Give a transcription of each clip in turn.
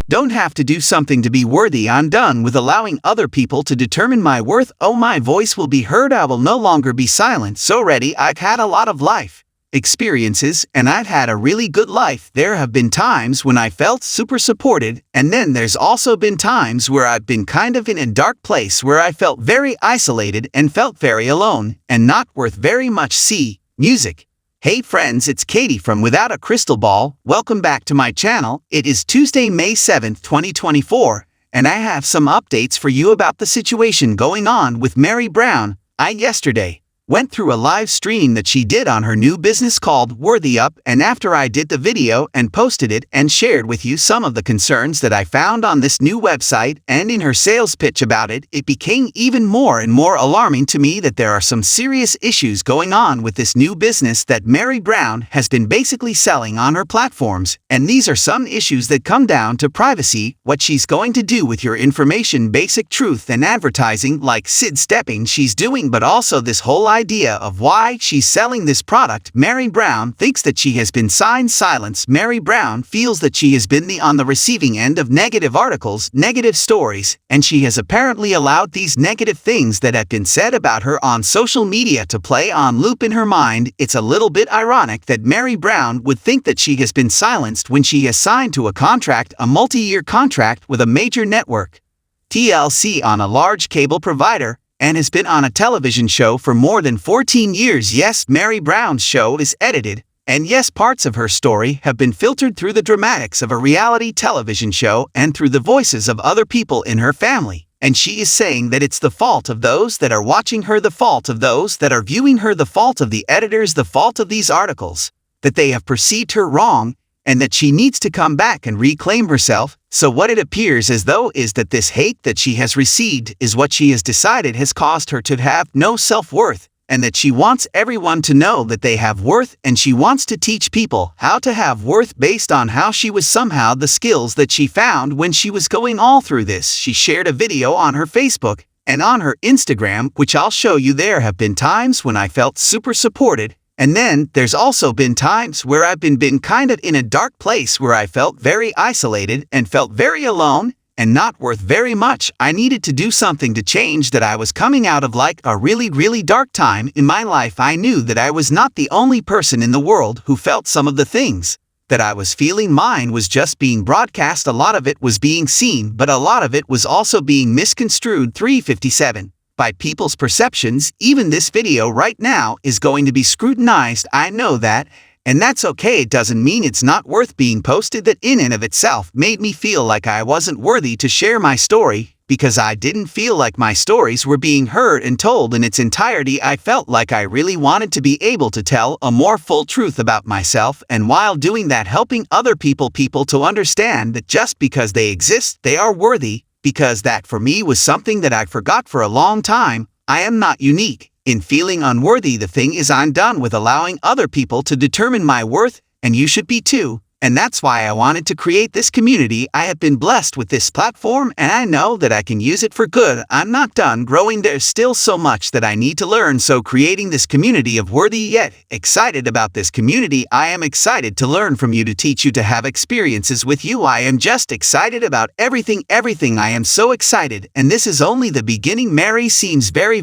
Don't have to do something to be worthy. I'm done with allowing other people to determine my worth. Oh, my voice will be heard. I will no longer be silent. So ready. I've had a lot of life experiences, and I've had a really good life. There have been times when I felt super supported, and then there's also been times where I've been kind of in a dark place where I felt very isolated and felt very alone and not worth very much. See, music. Hey friends, it's Katie from Without a Crystal Ball. Welcome back to my channel. It is Tuesday, May 7th, 2024, and I have some updates for you about the situation going on with Meri Brown. I yesterday went through a live stream that she did on her new business called Worthy Up, and after I did the video and posted it and shared with you some of the concerns that I found on this new website and in her sales pitch about it, it became even more and more alarming to me that there are some serious issues going on with this new business that Meri Brown has been basically selling on her platforms, and these are some issues that come down to privacy, what she's going to do with your information, basic truth and advertising like SUED stepping she's doing, but also this whole idea of why she's selling this product. Meri Brown thinks that she has been signed silence. Meri Brown feels that she has been on the receiving end of negative articles, negative stories, and she has apparently allowed these negative things that have been said about her on social media to play on loop in her mind. It's a little bit ironic that Meri Brown would think that she has been silenced when she has signed to a contract, a multi-year contract with a major network, TLC, on a large cable provider, and has been on a television show for more than 14 years. Yes, Meri Brown's show is edited, and yes, parts of her story have been filtered through the dramatics of a reality television show and through the voices of other people in her family. And she is saying that it's the fault of those that are watching her, the fault of those that are viewing her, the fault of the editors, the fault of these articles, that they have perceived her wrong, and that she needs to come back and reclaim herself. So what it appears as though is that this hate that she has received is what she has decided has caused her to have no self-worth, and that she wants everyone to know that they have worth, and she wants to teach people how to have worth based on how she was somehow the skills that she found when she was going all through this. She shared a video on her Facebook and on her Instagram, which I'll show you. There have been times when I felt super supported, and then there's also been times where I've been kind of in a dark place where I felt very isolated and felt very alone and not worth very much. I needed to do something to change that. I was coming out of like a really dark time in my life. I knew that I was not the only person in the world who felt some of the things that I was feeling. Mine was just being broadcast. A lot of it was being seen, but a lot of it was also being misconstrued. 357. By people's perceptions. Even this video right now is going to be scrutinized. I know that, and that's okay. It doesn't mean it's not worth being posted. That in and of itself made me feel like I wasn't worthy to share my story, because I didn't feel like my stories were being heard and told in its entirety. I felt like I really wanted to be able to tell a more full truth about myself, and while doing that, helping other people to understand that just because they exist, they are worthy. Because that for me was something that I forgot for a long time. I am not unique in feeling unworthy. The thing is, I'm done with allowing other people to determine my worth, and you should be too. And that's why I wanted to create this community. I have been blessed with this platform, and I know that I can use it for good. I'm not done growing. There's still so much that I need to learn. So creating this community of worthy, yet excited about this community. I am excited to learn from you, to teach you, to have experiences with you. I am just excited about everything. I am so excited, and this is only the beginning. Meri seems very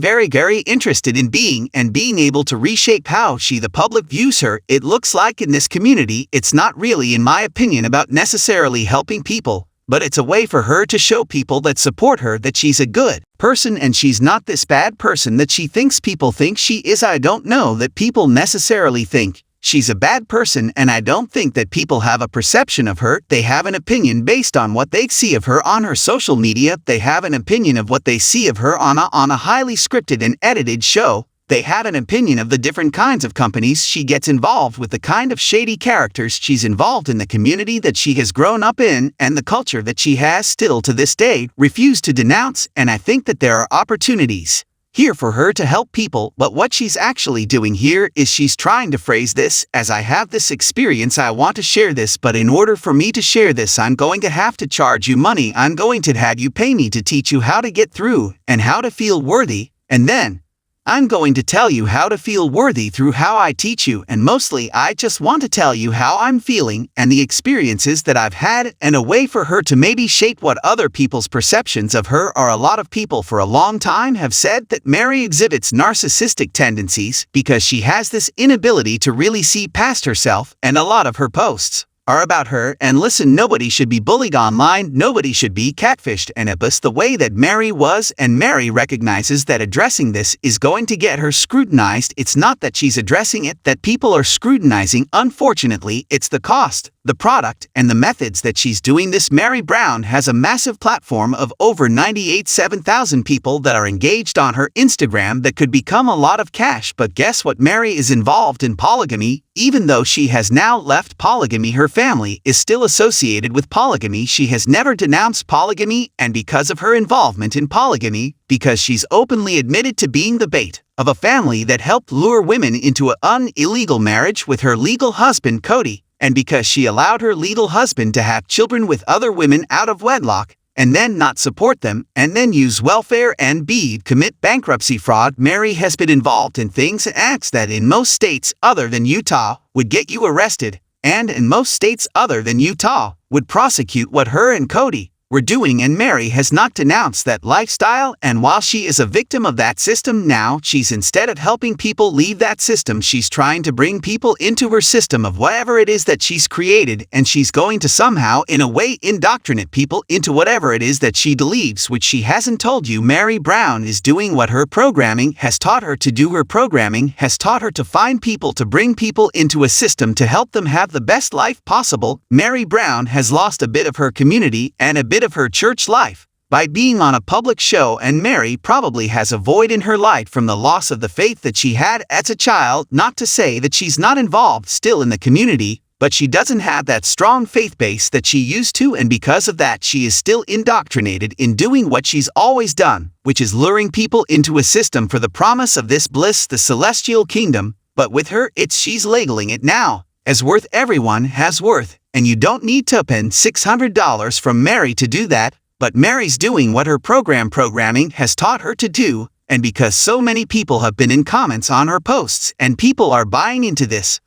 interested in being able to reshape how the public views her. It looks like in this community, it's not really, in my opinion, about necessarily helping people, but it's a way for her to show people that support her that she's a good person and she's not this bad person that she thinks people think she is. I don't know that people necessarily think she's a bad person, and I don't think that people have a perception of her. They have an opinion based on what they see of her on her social media. They have an opinion of what they see of her on a highly scripted and edited show. They have an opinion of the different kinds of companies she gets involved with, the kind of shady characters she's involved in, the community that she has grown up in, and the culture that she has still to this day refused to denounce. And I think that there are opportunities here for her to help people, but what she's actually doing here is she's trying to phrase this as, I have this experience, I want to share this, but in order for me to share this, I'm going to have to charge you money. I'm going to have you pay me to teach you how to get through and how to feel worthy, and then I'm going to tell you how to feel worthy through how I teach you, and mostly I just want to tell you how I'm feeling and the experiences that I've had, and a way for her to maybe shape what other people's perceptions of her are. A lot of people for a long time have said that Meri exhibits narcissistic tendencies because she has this inability to really see past herself, and a lot of her posts are about her. And listen, nobody should be bullied online, nobody should be catfished and abused the way that Meri was, and Meri recognizes that addressing this is going to get her scrutinized. It's not that she's addressing it that people are scrutinizing, unfortunately, it's the cost, the product, and the methods that she's doing this. Meri Brown has a massive platform of over 7,000 people that are engaged on her Instagram that could become a lot of cash, but guess what? Meri is involved in polygamy. Even though she has now left polygamy, her family is still associated with polygamy. She has never denounced polygamy, and because of her involvement in polygamy, because she's openly admitted to being the bait of a family that helped lure women into an illegal marriage with her legal husband Cody, and because she allowed her legal husband to have children with other women out of wedlock, and then not support them, and then use welfare and commit bankruptcy fraud. Meri has been involved in things and acts that in most states other than Utah would get you arrested, and in most states other than Utah would prosecute what her and Cody were doing, and Meri has not denounced that lifestyle. And while she is a victim of that system now, she's instead of helping people leave that system, she's trying to bring people into her system of whatever it is that she's created, and she's going to somehow in a way indoctrinate people into whatever it is that she believes, which she hasn't told you. Meri Brown is doing what her programming has taught her to do. Her programming has taught her to find people, to bring people into a system to help them have the best life possible. Meri Brown has lost a bit of her community and a bit of her church life by being on a public show, and Meri probably has a void in her life from the loss of the faith that she had as a child. Not to say that she's not involved still in the community, but she doesn't have that strong faith base that she used to, and because of that she is still indoctrinated in doing what she's always done, which is luring people into a system for the promise of this bliss, the celestial kingdom. But with her, she's labeling it now as worth. Everyone has worth, and you don't need to spend $600 from Meri to do that, but Meri's doing what her programming has taught her to do, and because so many people have been in comments on her posts and people are buying into this,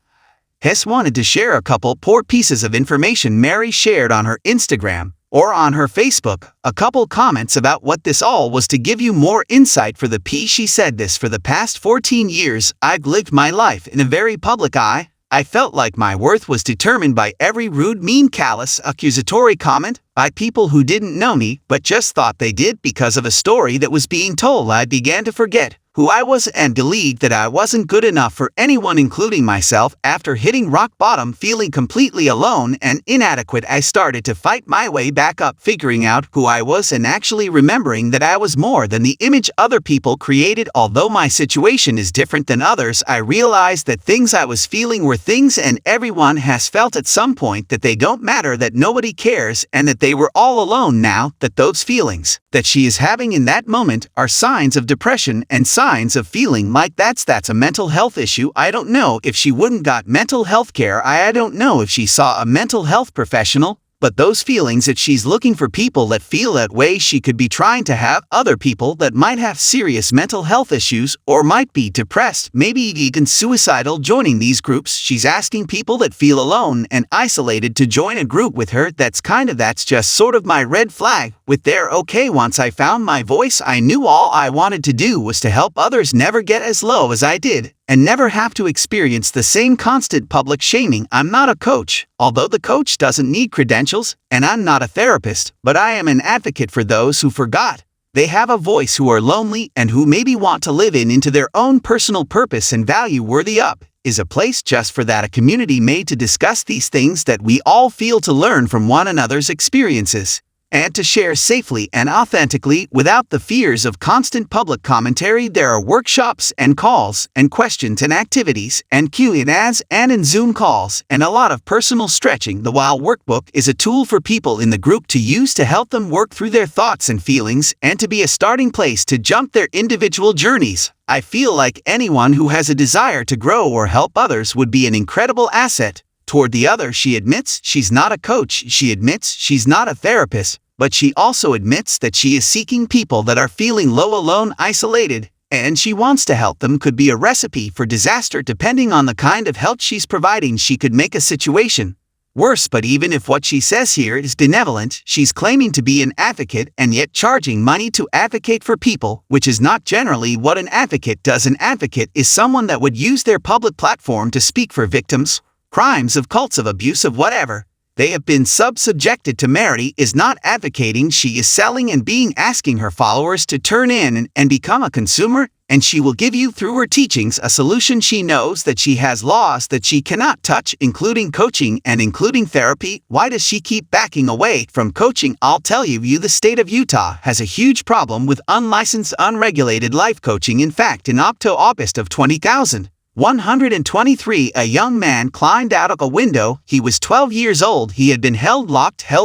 Hess wanted to share a couple poor pieces of information Meri shared on her Instagram or on her Facebook, a couple comments about what this all was to give you more insight. For the P, she said this: for the past 14 years, I've lived my life in a very public eye. I felt like my worth was determined by every rude, mean, callous, accusatory comment by people who didn't know me but just thought they did because of a story that was being told. I began to forget who I was and believed that I wasn't good enough for anyone, including myself. After hitting rock bottom, feeling completely alone and inadequate, I started to fight my way back up, figuring out who I was and actually remembering that I was more than the image other people created. Although my situation is different than others, I realized that things I was feeling were things and everyone has felt at some point, that they don't matter, that nobody cares, and that they were all alone. Now that those feelings that she is having in that moment are signs of depression and signs of feeling like that's a mental health issue. I don't know if she wouldn't got mental health care. I don't know if she saw a mental health professional, but those feelings that she's looking for people that feel that way, she could be trying to have other people that might have serious mental health issues or might be depressed, maybe even suicidal, joining these groups. She's asking people that feel alone and isolated to join a group with her. That's just sort of my red flag with their okay. Once I found my voice, I knew all I wanted to do was to help others never get as low as I did and never have to experience the same constant public shaming. I'm not a coach, although the coach doesn't need credentials, and I'm not a therapist, but I am an advocate for those who forgot they have a voice, who are lonely, and who maybe want to live into their own personal purpose and value. Worthy Up is a place just for that, a community made to discuss these things that we all feel, to learn from one another's experiences, and to share safely and authentically without the fears of constant public commentary. There are workshops and calls and questions and activities and Q&As and in Zoom calls and a lot of personal stretching. The WILE workbook is a tool for people in the group to use to help them work through their thoughts and feelings, and to be a starting place to jump their individual journeys. I feel like anyone who has a desire to grow or help others would be an incredible asset toward the other. She admits she's not a coach, she admits she's not a therapist, but she also admits that she is seeking people that are feeling low, alone, isolated, and she wants to help them could be a recipe for disaster depending on the kind of help she's providing. She could make a situation worse. But even if what she says here is benevolent, she's claiming to be an advocate and yet charging money to advocate for people, which is not generally what an advocate does. An advocate is someone that would use their public platform to speak for victims, crimes of cults of abuse of whatever they have been subjected to. Meri is not advocating, she is selling and asking her followers to turn in and become a consumer, and she will give you through her teachings a solution. She knows that she has laws that she cannot touch, including coaching and including therapy. Why does she keep backing away from coaching? I'll tell you, the state of Utah has a huge problem with unlicensed, unregulated life coaching. In fact, in August of 2023, a young man climbed out of a window. He was 12 years old. He had been held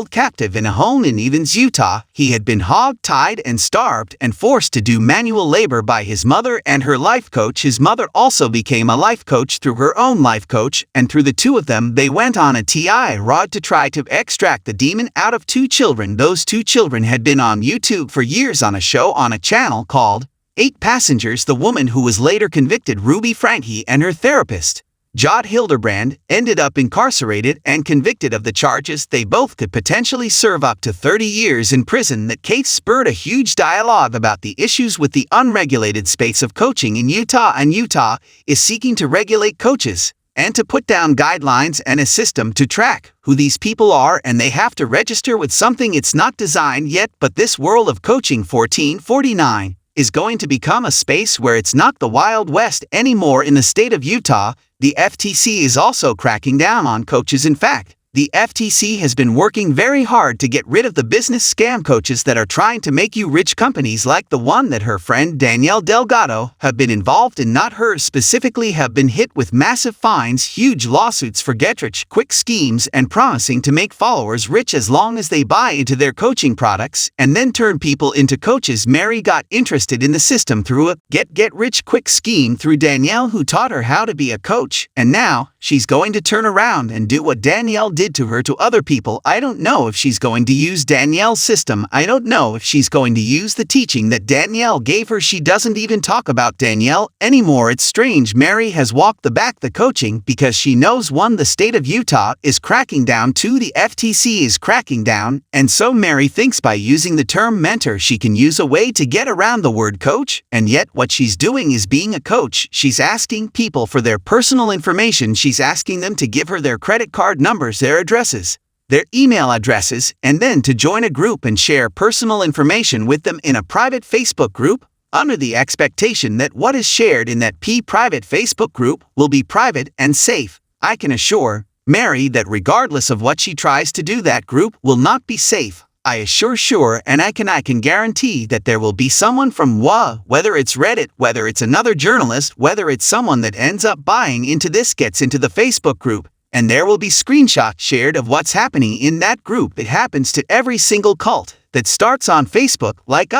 captive in a home in Evans, Utah. He had been hog-tied and starved and forced to do manual labor by his mother and her life coach. His mother also became a life coach through her own life coach, and through the two of them, they went on a TI rod to try to extract the demon out of two children. Those two children had been on YouTube for years on a show on a channel called 8 Passengers. The woman who was later convicted, Ruby Franke, and her therapist, Jod Hildebrand, ended up incarcerated and convicted of the charges. They both could potentially serve up to 30 years in prison. That case spurred a huge dialogue about the issues with the unregulated space of coaching in Utah, and Utah is seeking to regulate coaches and to put down guidelines and a system to track who these people are, and they have to register with something it's not designed yet. But this world of coaching 1449 is going to become a space where it's not the Wild West anymore. In the state of Utah, the FTC is also cracking down on coaches. In fact, the FTC has been working very hard to get rid of the business scam coaches that are trying to make you rich. Companies like the one that her friend Danielle Delgado have been involved in, not her specifically, have been hit with massive fines, huge lawsuits for get-rich-quick schemes and promising to make followers rich as long as they buy into their coaching products and then turn people into coaches. Meri got interested in the system through a get-rich-quick scheme through Danielle, who taught her how to be a coach, and now she's going to turn around and do what Danielle did to her to other people. I don't know if she's going to use Danielle's system. I don't know if she's going to use the teaching that Danielle gave her. She doesn't even talk about Danielle anymore. It's strange. Meri has walked the coaching because she knows, 1, the state of Utah is cracking down, 2, the FTC is cracking down, and so Meri thinks by using the term mentor she can use a way to get around the word coach. And yet what she's doing is being a coach. She's asking people for their personal information. She's asking them to give her their credit card numbers, their addresses, their email addresses, and then to join a group and share personal information with them in a private Facebook group, under the expectation that what is shared in that private Facebook group will be private and safe. I can assure Meri that regardless of what she tries to do, that group will not be safe. I assure and I can guarantee that there will be someone from whether it's Reddit, whether it's another journalist, whether it's someone that ends up buying into this, gets into the Facebook group, and there will be screenshots shared of what's happening in that group. It happens to every single cult that starts on Facebook, like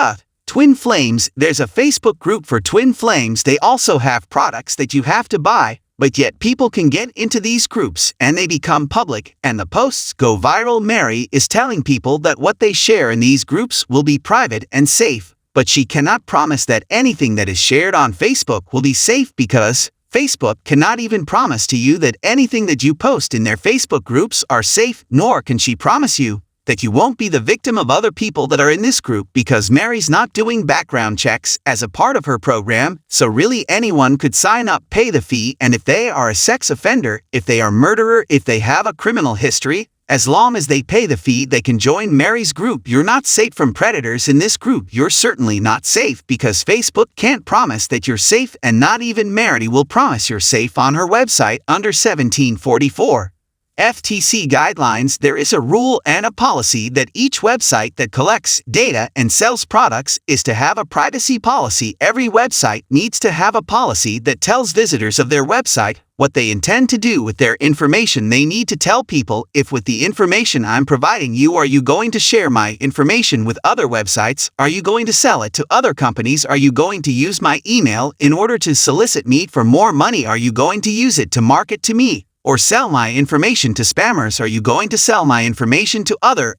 Twin Flames. There's a Facebook group for Twin Flames. They also have products that you have to buy, but yet people can get into these groups and they become public and the posts go viral. Meri is telling people that what they share in these groups will be private and safe, but she cannot promise that anything that is shared on Facebook will be safe, because Facebook cannot even promise to you that anything that you post in their Facebook groups are safe, nor can she promise you that you won't be the victim of other people that are in this group, because Meri's not doing background checks as a part of her program. So really anyone could sign up, pay the fee, and if they are a sex offender, if they are a murderer, if they have a criminal history, as long as they pay the fee, they can join Meri's group. You're not safe from predators in this group. You're certainly not safe, because Facebook can't promise that you're safe, and not even Meri will promise you're safe on her website. Under 1744 FTC guidelines, there is a rule and a policy that each website that collects data and sells products is to have a privacy policy. Every website needs to have a policy that tells visitors of their website what they intend to do with their information. They need to tell people, if with the information I'm providing you, are you going to share my information with other websites? Are you going to sell it to other companies? Are you going to use my email in order to solicit me for more money? Are you going to use it to market to me or sell my information to spammers? Are you going to sell my information to other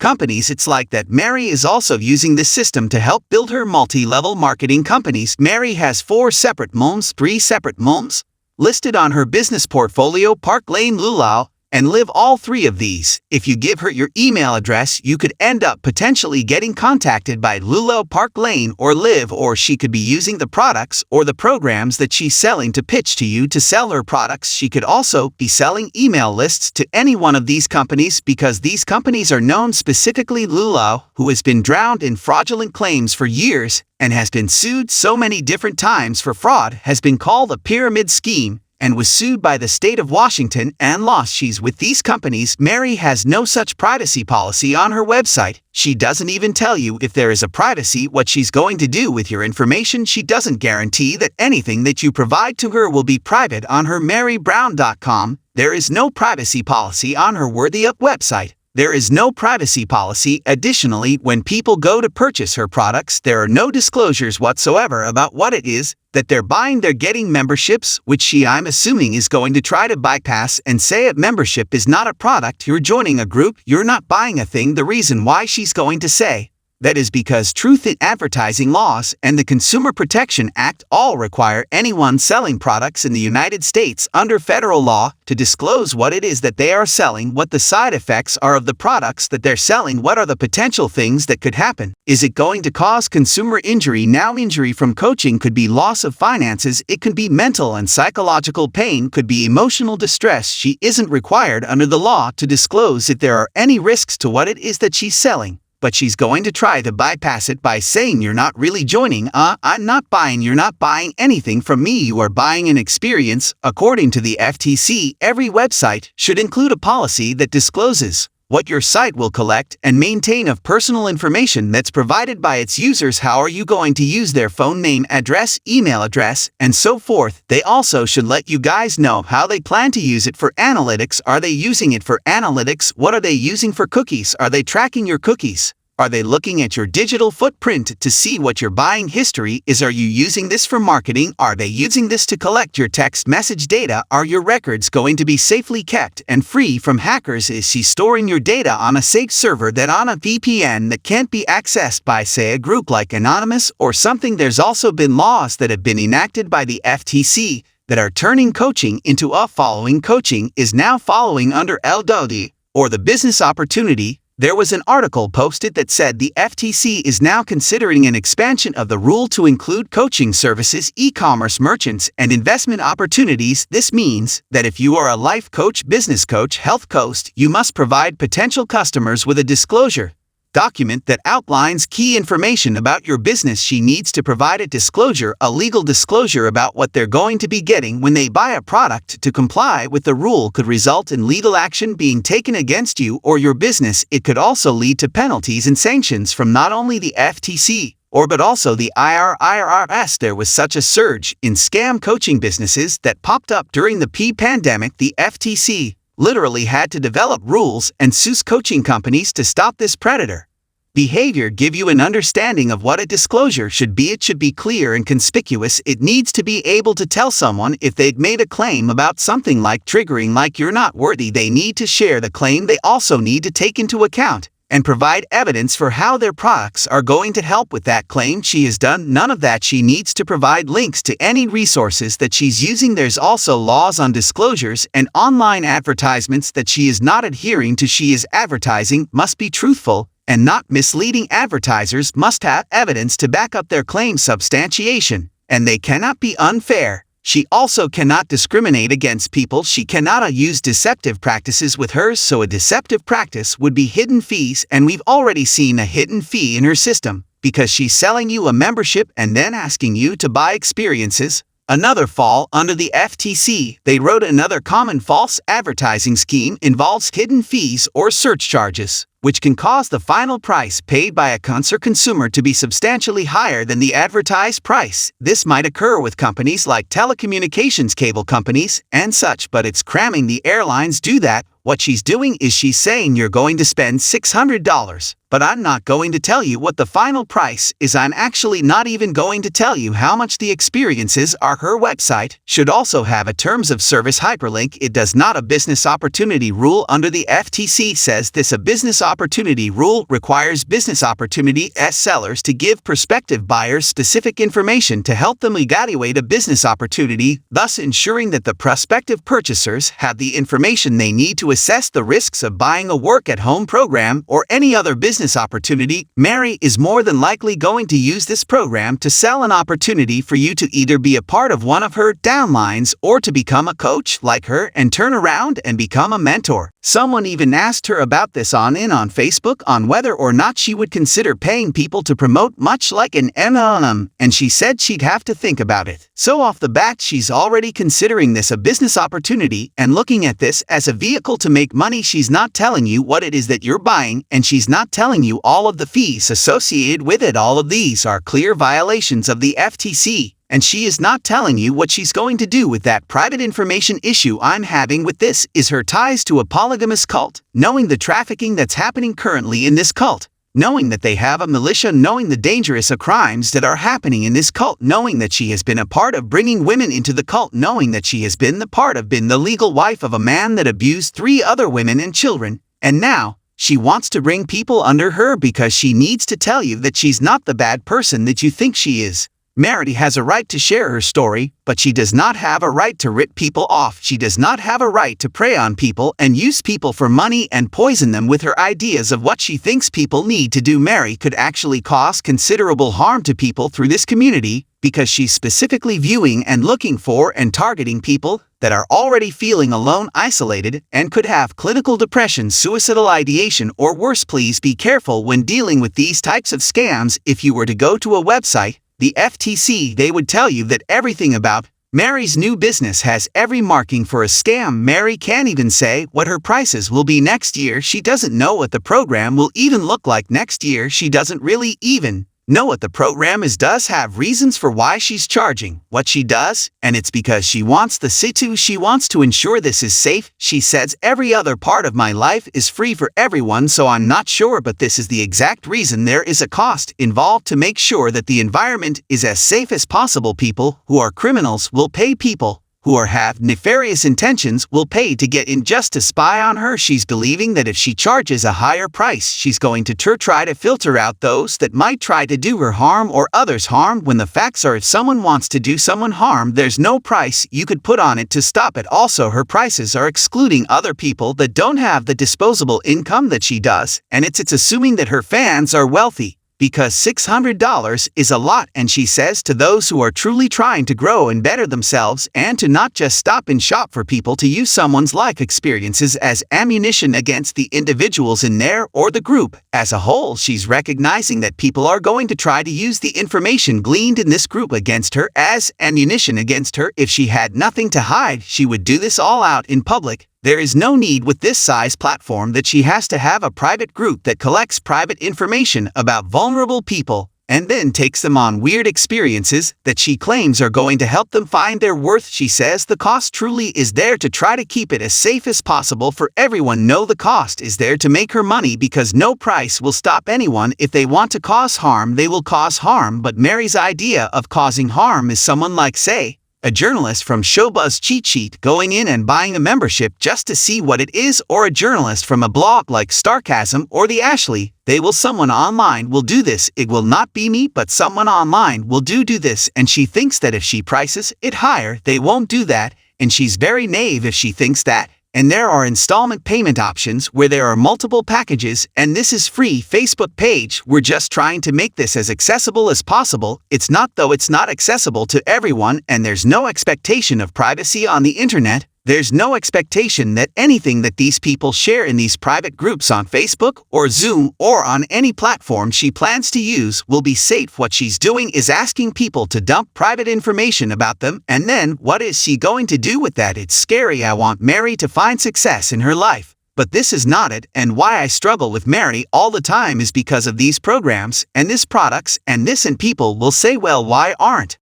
companies. It's like that Meri is also using this system to help build her multi-level marketing companies. Meri has 3 separate moms listed on her business portfolio: Park Lane, Lulau, and Live. All 3 of these. If you give her your email address, you could end up potentially getting contacted by Lulau, Park Lane, or Live, or she could be using the products or the programs that she's selling to pitch to you to sell her products. She could also be selling email lists to any one of these companies, because these companies are known, specifically Lulau, who has been drowned in fraudulent claims for years and has been sued so many different times for fraud, has been called a pyramid scheme, and was sued by the state of Washington and lost. She's with these companies. Meri has no such privacy policy on her website. She doesn't even tell you, if there is a privacy, what she's going to do with your information. She doesn't guarantee that anything that you provide to her will be private on her MeriBrown.com. There is no privacy policy on her WorthyUp website. There is no privacy policy. Additionally, when people go to purchase her products, there are no disclosures whatsoever about what it is that they're buying. They're getting memberships, which I'm assuming, is going to try to bypass and say a membership is not a product. You're joining a group, you're not buying a thing. The reason why she's going to say that is because truth in advertising laws and the Consumer Protection Act all require anyone selling products in the United States under federal law to disclose what it is that they are selling, what the side effects are of the products that they're selling, what are the potential things that could happen. Is it going to cause consumer injury? Now, injury from coaching could be loss of finances, it could be mental and psychological pain, could be emotional distress. She isn't required under the law to disclose if there are any risks to what it is that she's selling. But she's going to try to bypass it by saying you're not really joining. I'm not buying. You're not buying anything from me. You are buying an experience. According to the FTC, every website should include a policy that discloses what your site will collect and maintain of personal information that's provided by its users. How are you going to use their phone name, address, email address, and so forth? They also should let you guys know how they plan to use it for analytics. Are they using it for analytics? What are they using for cookies? Are they tracking your cookies? Are they looking at your digital footprint to see what your buying history is? Are you using this for marketing? Are they using this to collect your text message data? Are your records going to be safely kept and free from hackers? Is she storing your data on a safe server that on a VPN that can't be accessed by, say, a group like Anonymous or something? There's also been laws that have been enacted by the FTC that are turning coaching into a following. Coaching is now following under LWD, or the business opportunity. There was an article posted that said the FTC is now considering an expansion of the rule to include coaching services, e-commerce merchants, and investment opportunities. This means that if you are a life coach, business coach, health coach, you must provide potential customers with a disclosure document that outlines key information about your business. She needs to provide a disclosure, a legal disclosure about what they're going to be getting when they buy a product. To comply with the rule could result in legal action being taken against you or your business. It could also lead to penalties and sanctions from not only the FTC but also the IRS. There was such a surge in scam coaching businesses that popped up during the pandemic. The FTC literally had to develop rules and sue coaching companies to stop this predator behavior. Give you an understanding of what a disclosure should be. It should be clear and conspicuous. It needs to be able to tell someone if they'd made a claim about something like triggering, like you're not worthy. They need to share the claim. They also need to take into account and provide evidence for how their products are going to help with that claim. She has done none of that. She needs to provide links to any resources that she's using. There's also laws on disclosures and online advertisements that she is not adhering to. She is advertising must be truthful and not misleading. Advertisers must have evidence to back up their claim, substantiation, and they cannot be unfair. She also cannot discriminate against people. She cannot use deceptive practices with hers. So a deceptive practice would be hidden fees, and we've already seen a hidden fee in her system because she's selling you a membership and then asking you to buy experiences. Another fall under the FTC. They wrote another common false advertising scheme involves hidden fees or search charges, which can cause the final price paid by a consumer to be substantially higher than the advertised price. This might occur with companies like telecommunications, cable companies, and such, but it's cramming the airlines do that. What she's doing is she's saying you're going to spend $600 But I'm not going to tell you what the final price is. I'm actually not even going to tell you how much the experiences are. Her website should also have a terms of service hyperlink. It does not. A business opportunity rule under the FTC says this. A business opportunity rule requires business opportunity sellers to give prospective buyers specific information to help them evaluate a business opportunity, thus ensuring that the prospective purchasers have the information they need to assess the risks of buying a work-at-home program or any other business opportunity. Meri is more than likely going to use this program to sell an opportunity for you to either be a part of one of her downlines or to become a coach like her and turn around and become a mentor. Someone even asked her about this on Facebook on whether or not she would consider paying people to promote much like an MLM, and she said she'd have to think about it. So off the bat, she's already considering this a business opportunity and looking at this as a vehicle to make money. She's not telling you what it is that you're buying, and she's not telling you all of the fees associated with it. All of these are clear violations of the FTC. And she is not telling you what she's going to do with that private information. Issue I'm having with this is her ties to a polygamous cult, knowing the trafficking that's happening currently in this cult, knowing that they have a militia, knowing the dangerous crimes that are happening in this cult, knowing that she has been a part of bringing women into the cult, knowing that she has been the legal wife of a man that abused 3 other women and children, and now she wants to bring people under her because she needs to tell you that she's not the bad person that you think she is. Meri has a right to share her story, but she does not have a right to rip people off. She does not have a right to prey on people and use people for money and poison them with her ideas of what she thinks people need to do. Meri could actually cause considerable harm to people through this community because she's specifically viewing and looking for and targeting people that are already feeling alone, isolated, and could have clinical depression, suicidal ideation, or worse. Please be careful when dealing with these types of scams. If you were to go to a website, the FTC, they would tell you that everything about Meri's new business has every marking for a scam. Meri can't even say what her prices will be next year. She doesn't know what the program will even look like next year. She doesn't really even know what the program is. Does have reasons for why she's charging what she does, and it's because she wants the situ. She wants to ensure this is safe. She says every other part of my life is free for everyone, so I'm not sure, but this is the exact reason there is a cost involved to make sure that the environment is as safe as possible. People who are criminals will pay. People who have nefarious intentions will pay to get in just to spy on her. She's believing that if she charges a higher price, she's going to try to filter out those that might try to do her harm or others harm, when the facts are if someone wants to do someone harm, there's no price you could put on it to stop it. Also, her prices are excluding other people that don't have the disposable income that she does, and it's assuming that her fans are wealthy, because $600 is a lot, and she says to those who are truly trying to grow and better themselves and to not just stop and shop for people to use someone's life experiences as ammunition against the individuals in there or the group as a whole. She's recognizing that people are going to try to use the information gleaned in this group against her as ammunition against her. If she had nothing to hide, she would do this all out in public. There is no need with this size platform that she has to have a private group that collects private information about vulnerable people and then takes them on weird experiences that she claims are going to help them find their worth. She says the cost truly is there to try to keep it as safe as possible for everyone. No, the cost is there to make her money, because no price will stop anyone. If they want to cause harm, they will cause harm. But Meri's idea of causing harm is someone like, say, a journalist from Showbuzz Cheat Sheet going in and buying a membership just to see what it is, or a journalist from a blog like Starcasm or The Ashley. Someone online will do this. It will not be me, but someone online will do this, and she thinks that if she prices it higher, they won't do that, and she's very naive if she thinks that. And there are installment payment options where there are multiple packages, and this is free. Facebook page, we're just trying to make this as accessible as possible. It's not, though. It's not accessible to everyone, and there's no expectation of privacy on the internet. There's no expectation that anything that these people share in these private groups on Facebook or Zoom or on any platform she plans to use will be safe. What she's doing is asking people to dump private information about them, and then what is she going to do with that? It's scary. I want Meri to find success in her life, but this is not it. And why I struggle with Meri all the time is because of these programs and this products and this, and people will say, well, why aren't